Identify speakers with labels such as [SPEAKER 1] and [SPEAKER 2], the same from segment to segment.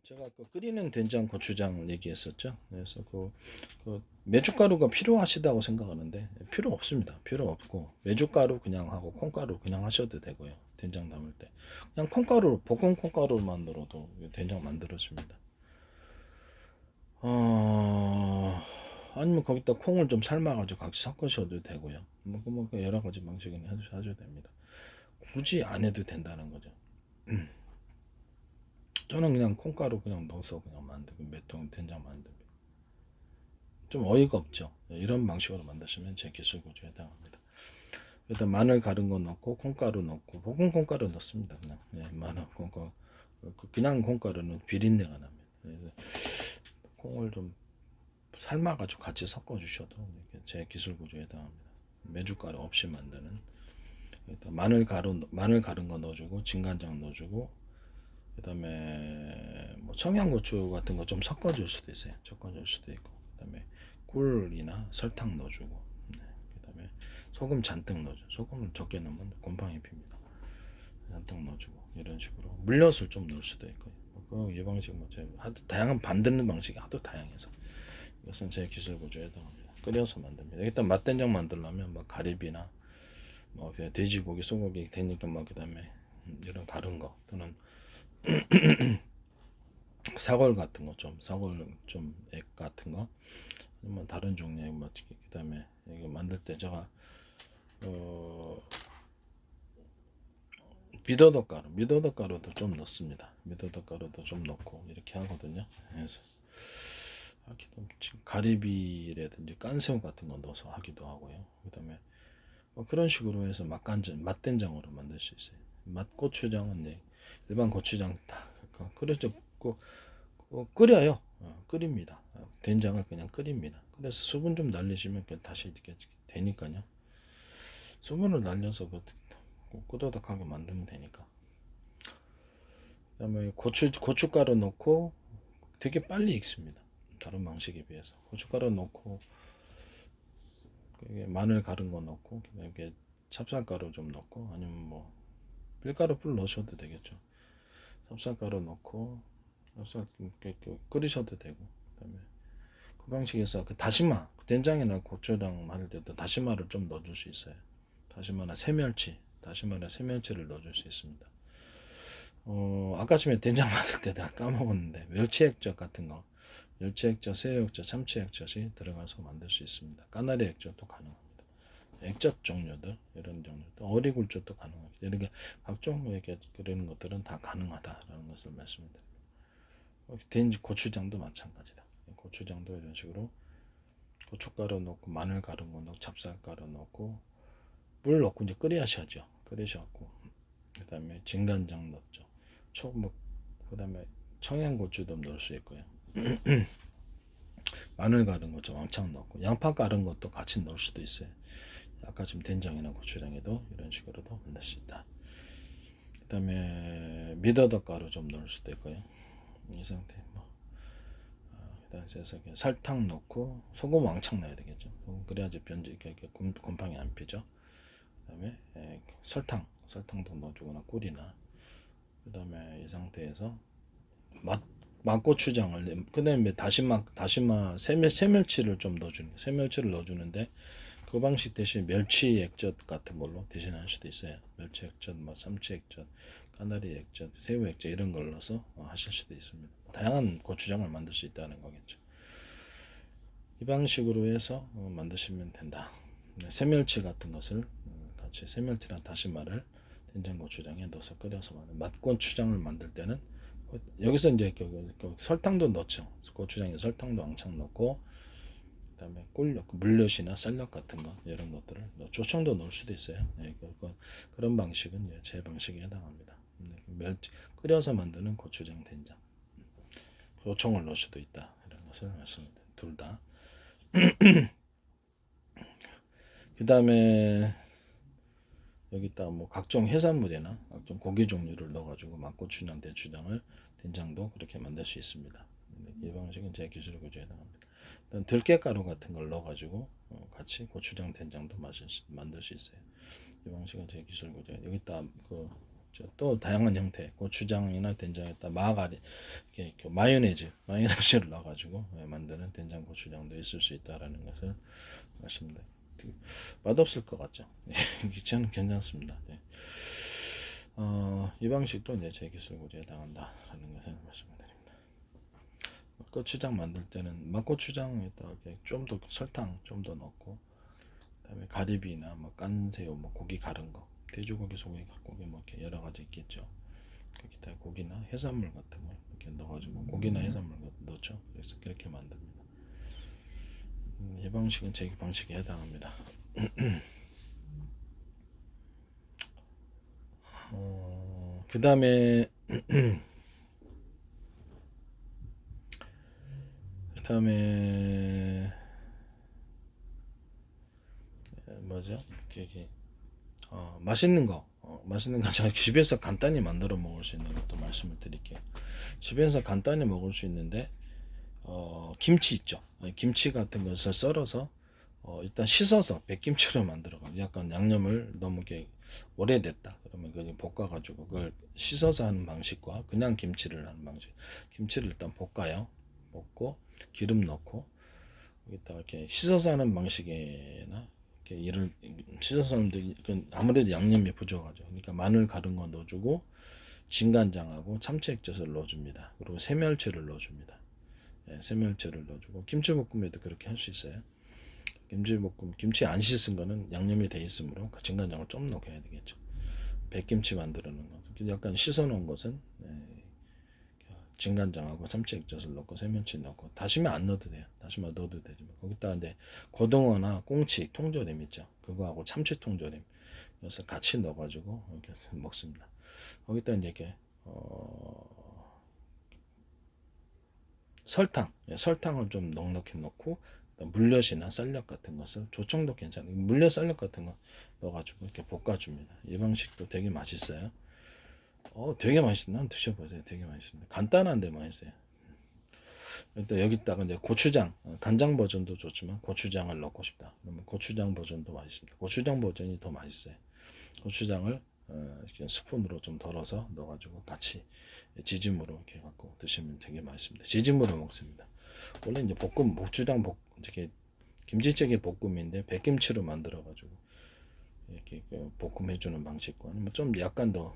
[SPEAKER 1] 제가 그 끓이는 된장 고추장 얘기했었죠. 그래서 그 메주가루가 필요하시다고 생각하는데 필요 없습니다. 필요 없고 메주가루 그냥 하고 콩가루 그냥 하셔도 되고요. 된장 담을 때 그냥 콩가루 볶은 콩가루만 넣어도 된장 만들어집니다. 아니면 거기다 콩을 좀 삶아가지고 같이 섞으셔도 되고요. 뭐 여러 가지 방식은 하셔도 됩니다. 굳이 안 해도 된다는 거죠. 저는 그냥 콩가루 그냥 넣어서 그냥 만들고 몇통 된장 만듭니다. 좀 어이가 없죠. 이런 방식으로 만드시면 제 기술 구조에 해당합니다. 일단 마늘 가른 거 넣고 콩가루 넣고 볶은 콩가루 넣습니다. 그냥 마늘 콩가루 그냥 콩가루는 비린내가 납니다. 그래서 콩을 좀 삶아가지고 같이 섞어 주셔도 제 기술 구조에 해당합니다. 메주가루 없이 만드는 일단 마늘 가른 거 넣어주고 진간장 넣어주고 그다음에 뭐 청양고추 같은 거 좀 섞어줄 수도 있어요. 섞어줄 수도 있고 그다음에 꿀이나 설탕 넣어주고 그다음에 소금 잔뜩 넣어줘. 소금을 적게 넣으면 곰팡이 핍니다. 잔뜩 넣어주고 이런 식으로 물엿을 좀 넣을 수도 있고요. 이 방식 뭐 하도 다양한 만드는 방식이 하도 다양해서 이것은 제 기술 구조에 해당합니다. 끓여서 만듭니다. 일단 맛된장 만들려면 막 가리비나 뭐 돼지고기, 소고기 되니까 막 그다음에 이런 가른 거 또는 사골 같은 거 좀 사골 좀 액 같은 거 아니면 다른 종류의 뭐 그다음에 이거 만들 때 제가 미더덕 가루도 좀 넣습니다. 미더덕 가루도 좀 넣고 이렇게 하거든요. 그래서 지금 가리비라든지 깐새우 같은 거 넣어서 하기도 하고요. 그다음에 뭐 그런 식으로 해서 맛된장으로 만들 수 있어요. 맛고추장은 일반 고추장 다 끓여져 끓여요. 끓입니다. 된장을 그냥 끓입니다. 그래서 수분 좀 날리시면 다시 이렇게 되니까요. 수분을 날려서 꾸덕하게 만들면 되니까. 그다음에 고춧가루 넣고 되게 빨리 익습니다. 다른 방식에 비해서 고춧가루 넣고 마늘 가른 거 넣고 이렇게 찹쌀가루 좀 넣고 아니면 뭐 밀가루 풀 넣으셔도 되겠죠. 찹쌀가루 넣고 끓이셔도 되고 그다음에 그 방식에서 그 다시마 된장이나 고추장 만들 때도 다시마를 좀 넣어줄 수 있어요. 다시마나 새멸치를 넣어줄 수 있습니다. 아까 전에 된장 만들 때 다 까먹었는데 멸치액젓 같은 거 멸치액젓, 새우액젓, 참치액젓이 들어가서 만들 수 있습니다. 까나리 액젓도 가능합니다. 액젓 종류들 이런 종류들 어리굴젓도 가능합니다. 이렇게 각종 이렇게 그리는 것들은 다 가능하다라는 것을 말씀드립니다. 된지 고추장도 마찬가지다. 고추장도 이런 식으로 고춧가루 넣고 마늘 가른 거 넣고 찹쌀가루 넣고 물 넣고 이제 끓여야죠. 끓이셔갖고 그다음에 진간장 넣죠. 그다음에 청양고추도 넣을 수 있고요. 마늘 가른 거 좀 왕창 넣고 양파 가른 것도 같이 넣을 수도 있어요. 아까 지금 된장이나 고추장에도 이런 식으로도 넣을 수 있다. 그다음에 미더덕 가루 좀 넣을 수도 있고요. 이 상태 그다음에 설탕 넣고 소금 왕창 넣어야 되겠죠. 그래야지 곰팡이 안 피죠. 그다음에 설탕도 넣어주거나 꿀이나 그다음에 이 상태에서 맛고추장을 그다음에 다시마 새멸치를 좀 넣어주는데 그 방식 대신 멸치 액젓 같은 걸로 대신할 수도 있어요. 멸치 액젓, 삼치 액젓, 까나리 액젓, 새우 액젓 이런 걸 넣어서 하실 수도 있습니다. 다양한 고추장을 만들 수 있다는 거겠죠. 이 방식으로 해서 만드시면 된다. 새멸치 같은 것을 같이 새멸치랑 다시마를 된장고추장에 넣어서 끓여서 맛고추장을 만들 때는 여기서 이제 설탕도 넣죠. 고추장에 설탕도 왕창 넣고 그다음에 물엿이나 쌀엿 같은 거 이런 것들을 조청도 넣을 수도 있어요. 그런 방식은 제 방식에 해당합니다. 끓여서 만드는 고추장 된장 조청을 넣을 수도 있다 이런 것을 말씀드립니다. 둘 다. 그 다음에 여기다 뭐 각종 해산물이나 각종 고기 종류를 넣어가지고 맛고추장, 대추장을 된장도 그렇게 만들 수 있습니다. 이 방식은 제 기술 구조에 해당합니다. 들깨가루 같은 걸 넣어가지고 같이 고추장, 된장도 만들 수 있어요. 이 방식은 제 기술 구조에 여기다 또 다양한 형태 고추장이나 된장에다 마가린 이렇게 마요네즈를 넣어가지고 만드는 된장 고추장도 있을 수 있다라는 것을 말씀드립니다. 맛없을 것 같죠? 저는 괜찮습니다. 네. 이 방식도 이제 제 기술 고지에 해당한다라는 것을 말씀드립니다. 고추장 만들 때는 맛고추장에다 좀 더 설탕 좀 더 넣고, 그다음에 가리비나 뭐 깐새우, 뭐 고기 가른 거, 돼지고기, 소고기, 닭고기 뭐 이렇게 여러 가지 있겠죠. 거기다 고기나 해산물 같은 거 이렇게 넣어가지고 고기나 해산물 넣죠. 그래서 그렇게 만듭니다. 이 방식은 제 방식에 해당합니다. 그 다음에 뭐죠? 이게 맛있는 거 제가 집에서 간단히 만들어 먹을 수 있는 것도 말씀을 드릴게요. 집에서 간단히 먹을 수 있는데 김치 있죠. 김치 같은 것을 썰어서 일단 씻어서 백김치로 만들어가지고, 약간 양념을 너무 이렇게 오래됐다 그러면 그냥 볶아가지고 그걸 씻어서 하는 방식과 그냥 김치를 하는 방식. 김치를 일단 볶아요. 볶고 기름 넣고 여기다 이렇게 씻어서 하는 방식이나 이렇게 이를 씻어서 하는데 아무래도 양념이 부족하죠. 그러니까 마늘 가른 거 넣어주고 진간장하고 참치 액젓을 넣어줍니다. 그리고 새멸치를 넣어줍니다. 새멸치를 넣어주고, 김치볶음에도 그렇게 할 수 있어요. 김치 안 씻은 거는 양념이 돼 있으므로 진간장을 좀 넣고 해야 되겠죠. 백김치 만드는 거 약간 씻어 놓은 것은 진간장하고 참치 액젓을 넣고 새멸치 넣고, 다시마 안 넣어도 돼요. 다시마 넣어도 되지만 거기다 이제 고등어나 꽁치 통조림 있죠. 그거하고 참치 통조림 그래서 같이 넣어가지고 이렇게 먹습니다. 거기다 이제 이렇게 설탕을 좀 넉넉히 넣고, 물엿이나 쌀엿 같은 것을, 조청도 괜찮아요. 물엿, 쌀엿 같은 거 넣어가지고 이렇게 볶아줍니다. 이 방식도 되게 맛있어요. 되게 맛있어요. 한번 드셔보세요. 되게 맛있습니다. 간단한데 맛있어요. 일단 여기다가 이제 고추장, 간장 버전도 좋지만 고추장을 넣고 싶다 그러면 고추장 버전도 맛있습니다. 고추장 버전이 더 맛있어요. 고추장을 스푼으로 좀 덜어서 넣어가지고 같이 지짐으로 이렇게 갖고 드시면 되게 맛있습니다. 지짐으로 먹습니다. 원래 이제 고추장 이렇게 김치찌개 볶음인데 백김치로 만들어가지고 이렇게 볶음해주는 방식과 아니면 좀 약간 더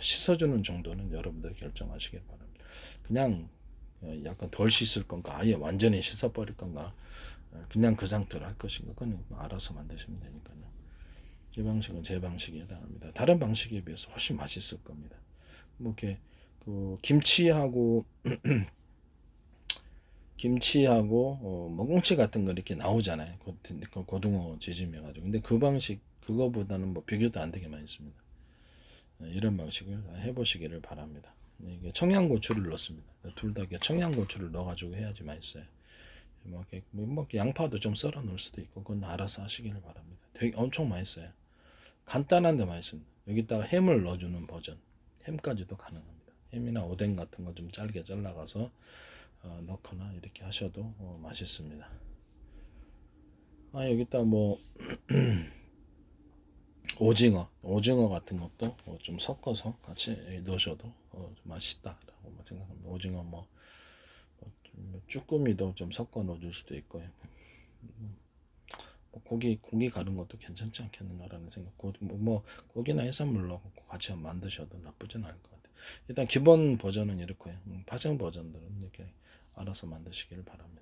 [SPEAKER 1] 씻어주는 정도는 여러분들이 결정하시길 바랍니다. 그냥 약간 덜 씻을 건가, 아예 완전히 씻어버릴 건가, 그냥 그 상태로 할 것인가, 그건 알아서 만드시면 되니까요. 이 방식은 제 방식에 해당합니다. 다른 방식에 비해서 훨씬 맛있을 겁니다. 뭐 이렇게 김치하고 뭐 꽁치 같은 거 이렇게 나오잖아요. 고등어 지짐해가지고. 근데 그 방식 그거보다는 뭐 비교도 안 되게 많습니다. 이런 방식을 해보시기를 바랍니다. 이게 청양고추를 넣습니다. 둘 다 청양고추를 넣어가지고 해야지 맛있어요. 뭐 양파도 좀 썰어 놓을 수도 있고 그건 알아서 하시기를 바랍니다. 되게 엄청 맛있어요. 간단한데 맛있습니다. 여기다가 햄을 넣어주는 버전, 햄까지도 가능합니다. 햄이나 오뎅 같은 거 좀 짧게 잘라가서 넣거나 이렇게 하셔도 맛있습니다. 여기다 뭐 오징어 같은 것도 좀 섞어서 같이 넣으셔도 맛있다라고 생각합니다. 오징어 뭐 쭈꾸미도 좀 섞어 넣어줄 수도 있고요. 고기 가른 것도 괜찮지 않겠는가라는 생각. 고기나 해산물 넣고 같이 만드셔도 나쁘진 않을 것 같아요. 일단 기본 버전은 이렇고요. 파생 버전들은 이렇게 알아서 만드시기를 바랍니다.